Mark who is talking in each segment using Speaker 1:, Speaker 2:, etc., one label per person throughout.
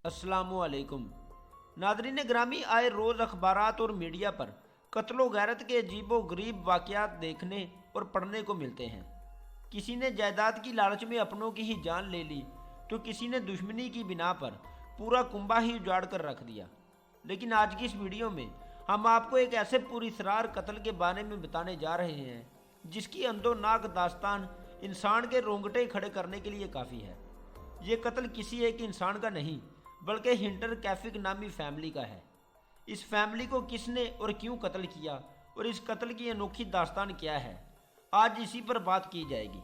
Speaker 1: अस्सलाम वालेकुम। नादरीन ग्रामी, आए रोज़ अखबारात और मीडिया पर कत्ल व गैरत के अजीबो गरीब वाक़यात देखने और पढ़ने को मिलते हैं। किसी ने जायदाद की लालच में अपनों की ही जान ले ली तो किसी ने दुश्मनी की बिना पर पूरा कुंबा ही उजाड़ कर रख दिया। लेकिन आज की इस वीडियो में हम आपको एक ऐसे पुरअसरार कत्ल के बारे में बताने जा रहे हैं जिसकी अंदोनाक दास्तान इंसान के रोंगटे खड़े करने के लिए काफ़ी है। ये कत्ल किसी एक इंसान का नहीं बल्कि हिंटर कैफिक नामी फैमिली का है। इस फैमिली को किसने और क्यों कत्ल किया और इस कत्ल की अनोखी दास्तान क्या है, आज इसी पर बात की जाएगी।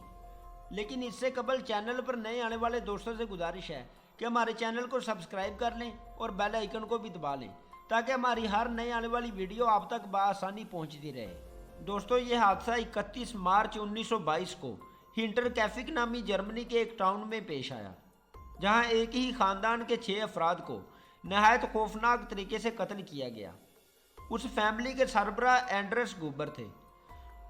Speaker 1: लेकिन इससे कबल चैनल पर नए आने वाले दोस्तों से गुजारिश है कि हमारे चैनल को सब्सक्राइब कर लें और बेल आइकन को भी दबा लें ताकि हमारी हर नए आने वाली वीडियो आप तक बआसानी पहुंचती रहे। दोस्तों, ये हादसा 31 मार्च 1922 को हिंटर कैफिक नामी जर्मनी के एक टाउन में पेश आया, जहां एक ही खानदान के 6 अफराद को नहायत खौफनाक तरीके से कत्ल किया गया। उस फैमिली के सरबराह एंड्रेस गुबर थे।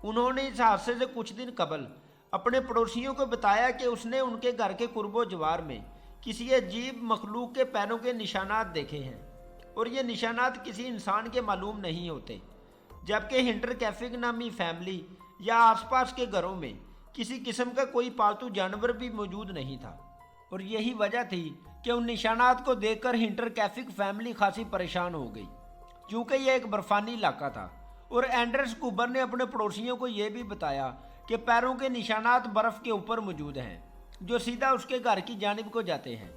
Speaker 1: उन्होंने इस हादसे से कुछ दिन कबल अपने पड़ोसियों को बताया कि उसने उनके घर के कुर्बो जवार में किसी अजीब मखलूक के पैरों के निशानात देखे हैं और ये निशानात किसी इंसान के मालूम नहीं होते, जबकि हिंटर कैफिक नामी फैमिली या आसपास के घरों में किसी किस्म का कोई पालतू जानवर भी मौजूद नहीं था। और यही वजह थी कि उन निशानात को देखकर हिंटर कैफिक फैमिली खासी परेशान हो गई, क्योंकि यह एक बर्फानी इलाका था और एंड्रेस कुबर ने अपने पड़ोसियों को यह भी बताया कि पैरों के निशानात बर्फ के ऊपर मौजूद हैं जो सीधा उसके घर की जानिब को जाते हैं।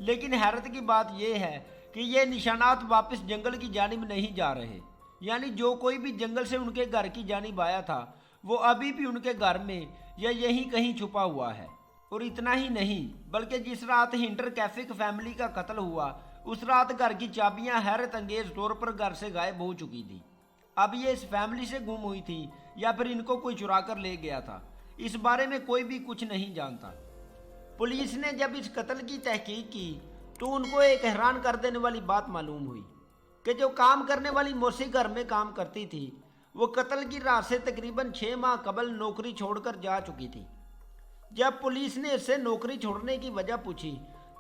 Speaker 1: लेकिन हैरत की बात यह है कि ये निशानात वापस जंगल की जानिब नहीं जा रहे, यानी जो कोई भी जंगल से उनके घर की जानिब आया था वो अभी भी उनके घर में या यहीं कहीं छुपा हुआ है। और इतना ही नहीं बल्कि जिस रात हिंटर कैफिक फैमिली का कत्ल हुआ उस रात घर की चाबियां हैरत अंगेज तौर पर घर से गायब हो चुकी थी। अब ये इस फैमिली से गुम हुई थी या फिर इनको कोई चुरा कर ले गया था, इस बारे में कोई भी कुछ नहीं जानता। पुलिस ने जब इस कत्ल की तहकीक की तो उनको एक हैरान कर देने वाली बात मालूम हुई कि जो काम करने वाली मौसी घर में काम करती थी वो कत्ल की रात से तकरीबन 6 माह कबल नौकरी छोड़कर जा चुकी थी। जब पुलिस ने इससे नौकरी छोड़ने की वजह पूछी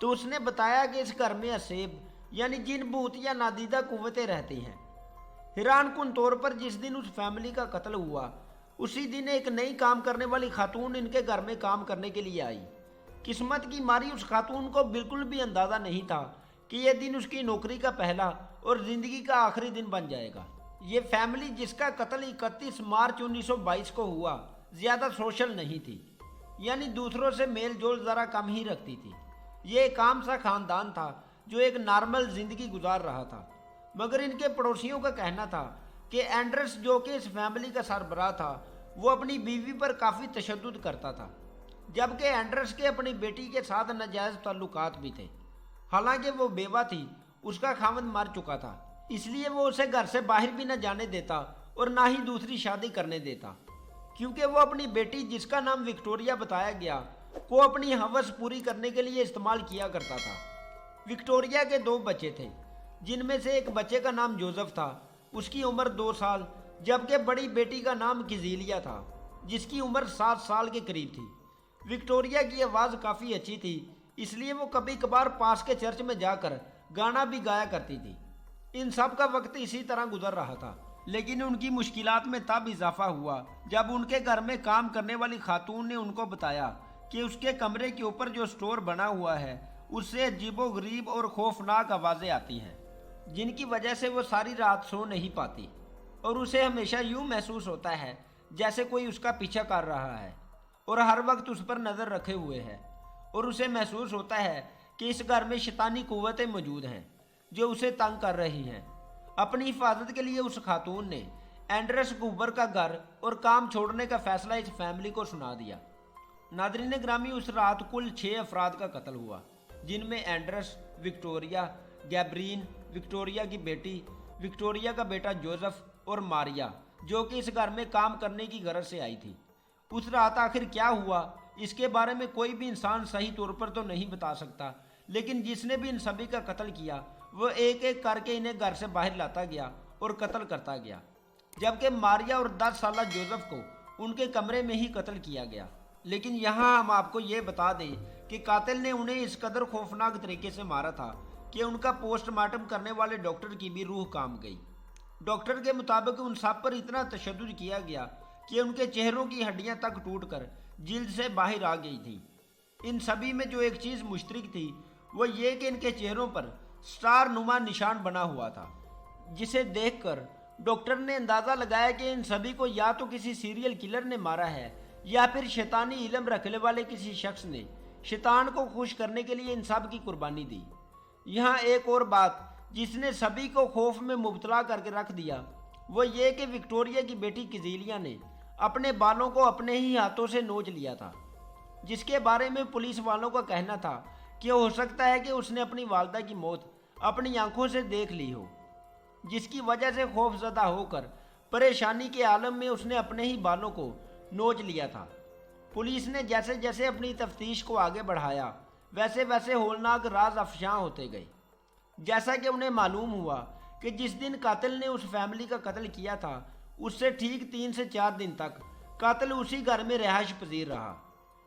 Speaker 1: तो उसने बताया कि इस घर में असेब यानी जिन भूत या नादीदा कुव्वतें रहती हैं। हैरान कुन तौर पर जिस दिन उस फैमिली का कत्ल हुआ उसी दिन एक नई काम करने वाली खातून इनके घर में काम करने के लिए आई। किस्मत की मारी उस खातून को बिल्कुल भी अंदाजा नहीं था कि यह दिन उसकी नौकरी का पहला और जिंदगी का आखिरी दिन बन जाएगा। ये फैमिली जिसका कत्ल 31 मार्च 1922 को हुआ ज्यादा सोशल नहीं थी, यानी दूसरों से मेल जोल ज़रा कम ही रखती थी। ये एक आम सा खानदान था जो एक नॉर्मल ज़िंदगी गुजार रहा था, मगर इनके पड़ोसियों का कहना था कि एंड्रेस जो कि इस फैमिली का सरबराह था वो अपनी बीवी पर काफ़ी तशद्दुद करता था, जबकि एंड्रेस के अपनी बेटी के साथ नाजायज़ ताल्लुकात भी थे। हालांकि वो बेवा थी, उसका खामद मर चुका था, इसलिए वो उसे घर से बाहर भी न जाने देता और ना ही दूसरी शादी करने देता, क्योंकि वो अपनी बेटी जिसका नाम विक्टोरिया बताया गया को अपनी हवस पूरी करने के लिए इस्तेमाल किया करता था। विक्टोरिया के 2 बच्चे थे, जिनमें से एक बच्चे का नाम जोसेफ था, उसकी उम्र 2 साल, जबकि बड़ी बेटी का नाम किजीलिया था जिसकी उम्र 7 साल के करीब थी। विक्टोरिया की आवाज़ काफ़ी अच्छी थी, इसलिए वो कभी कभार पास के चर्च में जाकर गाना भी गाया करती थी। इन सब का वक्त इसी तरह गुजर रहा था, लेकिन उनकी मुश्किलात में तब इजाफा हुआ जब उनके घर में काम करने वाली खातून ने उनको बताया कि उसके कमरे के ऊपर जो स्टोर बना हुआ है उससे अजीबो गरीब और खौफनाक आवाज़ें आती हैं, जिनकी वजह से वो सारी रात सो नहीं पाती और उसे हमेशा यूं महसूस होता है जैसे कोई उसका पीछा कर रहा है और हर वक्त उस पर नज़र रखे हुए है। और उसे महसूस होता है कि इस घर में शैतानी कुव्वतें मौजूद हैं जो उसे तंग कर रही हैं। अपनी हिफाजत के लिए उस खातून ने एंड्रेस गुबर का घर और काम छोड़ने का फैसला इस फैमिली को सुना दिया। नादरीन ग्रामी, उस रात कुल 6 अफराद का कत्ल हुआ, जिनमें एंड्रेस, विक्टोरिया, गैब्रीन, विक्टोरिया की बेटी, विक्टोरिया का बेटा जोसेफ और मारिया, जो कि इस घर में काम करने की गरज से आई थी। उस रात आखिर क्या हुआ इसके बारे में कोई भी इंसान सही तौर पर तो नहीं बता सकता, लेकिन जिसने भी इन सभी का कत्ल किया वो एक एक करके इन्हें घर से बाहर लाता गया और कत्ल करता गया, जबकि मारिया और 10 साला जोसेफ को उनके कमरे में ही कत्ल किया गया। लेकिन यहाँ हम आपको ये बता दें कि कातिल ने उन्हें इस कदर खौफनाक तरीके से मारा था कि उनका पोस्टमार्टम करने वाले डॉक्टर की भी रूह काम गई। डॉक्टर के मुताबिक उन सब पर इतना तशद्दुद किया गया कि उनके चेहरों की हड्डियां तक टूटकर जिल्द से बाहर आ गई थी। इन सभी में जो एक चीज़ मुश्तरक थी वो ये कि इनके चेहरों पर स्टार नुमा निशान बना हुआ था, जिसे देखकर डॉक्टर ने अंदाज़ा लगाया कि इन सभी को या तो किसी सीरियल किलर ने मारा है या फिर शैतानी इल्म रखने वाले किसी शख्स ने शैतान को खुश करने के लिए इन सब की कुर्बानी दी। यहाँ एक और बात जिसने सभी को खौफ में मुब्तला करके रख दिया वो ये कि विक्टोरिया की बेटी किजीलिया ने अपने बालों को अपने ही हाथों से नोच लिया था, जिसके बारे में पुलिस वालों का कहना था कि हो सकता है कि उसने अपनी वालदा की मौत अपनी आंखों से देख ली हो, जिसकी वजह से खौफजदा होकर परेशानी के आलम में उसने अपने ही बालों को नोच लिया था। पुलिस ने जैसे जैसे अपनी तफ्तीश को आगे बढ़ाया वैसे वैसे होलनाक राज अफशां होते गए। जैसा कि उन्हें मालूम हुआ कि जिस दिन कातिल ने उस फैमिली का कत्ल किया था उससे ठीक 3 से 4 दिन तक कातिल उसी घर में रिहाइश पजीर रहा,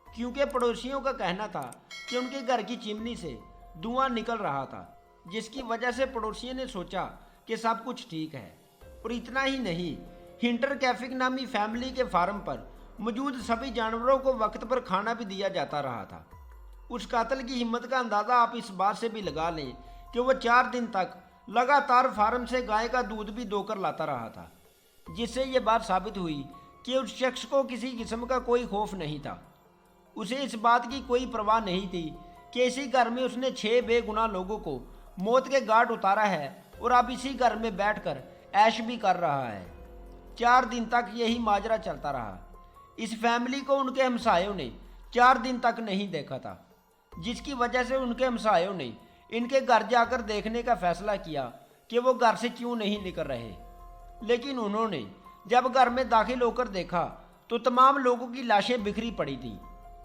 Speaker 1: क्योंकि पड़ोसियों का कहना था कि उनके घर की चिमनी से धुआं निकल रहा था, जिसकी वजह से पड़ोसियों ने सोचा कि सब कुछ ठीक है। और इतना ही नहीं, हिंटर कैफिक नामी फैमिली के फार्म पर मौजूद सभी जानवरों को वक्त पर खाना भी दिया जाता रहा था। उस कातिल की हिम्मत का अंदाज़ा आप इस बात से भी लगा लें कि वह 4 दिन तक लगातार फार्म से गाय का दूध भी दोकर लाता रहा था, जिससे ये बात साबित हुई कि उस शख्स को किसी किस्म का कोई खौफ नहीं था। उसे इस बात की कोई परवाह नहीं थी कि इसी घर में उसने 6 बेगुनाह लोगों को मौत के घाट उतारा है और अब इसी घर में बैठकर ऐश भी कर रहा है। 4 दिन तक यही माजरा चलता रहा। इस फैमिली को उनके हमसायों ने 4 दिन तक नहीं देखा था, जिसकी वजह से उनके हमसायों ने इनके घर जाकर देखने का फैसला किया कि वो घर से क्यों नहीं निकल रहे। लेकिन उन्होंने जब घर में दाखिल होकर देखा तो तमाम लोगों की लाशें बिखरी पड़ी थीं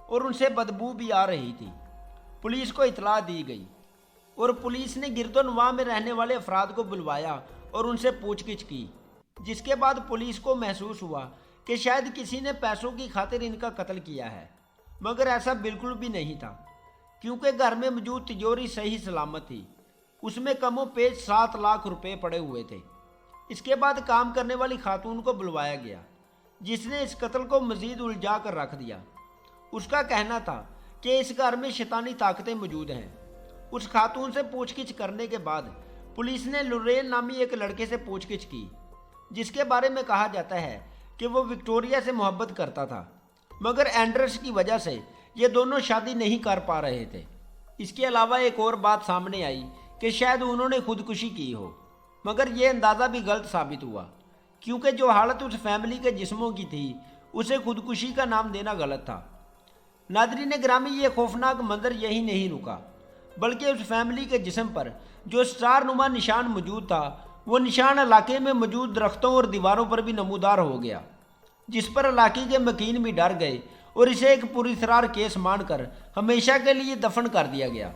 Speaker 1: और उनसे बदबू भी आ रही थी। पुलिस को इतला दी गई और पुलिस ने गिरदोनवाह में रहने वाले अफराद को बुलवाया और उनसे पूछगिछ की, जिसके बाद पुलिस को महसूस हुआ कि शायद किसी ने पैसों की खातिर इनका कत्ल किया है, मगर ऐसा बिल्कुल भी नहीं था, क्योंकि घर में मौजूद तिजोरी सही सलामत थी। उसमें कमो पेश 7 लाख रुपए पड़े हुए थे। इसके बाद काम करने वाली खातून को बुलवाया गया, जिसने इस कत्ल को मजीद उलझा कर रख दिया। उसका कहना था कि इस घर में शैतानी ताकतें मौजूद हैं। उस खातून से पूछगिछ करने के बाद पुलिस ने लुरेन नामी एक लड़के से पूछगिछ की, जिसके बारे में कहा जाता है कि वो विक्टोरिया से मोहब्बत करता था, मगर एंडर्स की वजह से ये दोनों शादी नहीं कर पा रहे थे। इसके अलावा एक और बात सामने आई कि शायद उन्होंने खुदकुशी की हो, मगर यह अंदाज़ा भी गलत साबित हुआ, क्योंकि जो हालत उस फैमिली के जिस्मों की थी उसे खुदकुशी का नाम देना गलत था। नादरीन ग्रामी, ये खौफनाक मंजर यही नहीं रुका, बल्कि उस फैमिली के जिस्म पर जो स्टार नुमा निशान मौजूद था वो निशान इलाके में मौजूद दरख्तों और दीवारों पर भी नमूदार हो गया, जिस पर इलाके के मकीन भी डर गए और इसे एक पुरअसरार केस मानकर हमेशा के लिए दफन कर दिया गया।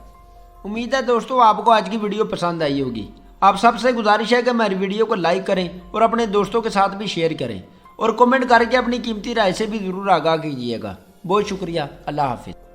Speaker 1: उम्मीद है दोस्तों आपको आज की वीडियो पसंद आई होगी। आप सबसे गुजारिश है कि हमारी वीडियो को लाइक करें और अपने दोस्तों के साथ भी शेयर करें और कमेंट करके अपनी कीमती राय से भी ज़रूर आगाह कीजिएगा। बहुत शुक्रिया। अल्लाह हाफिज़।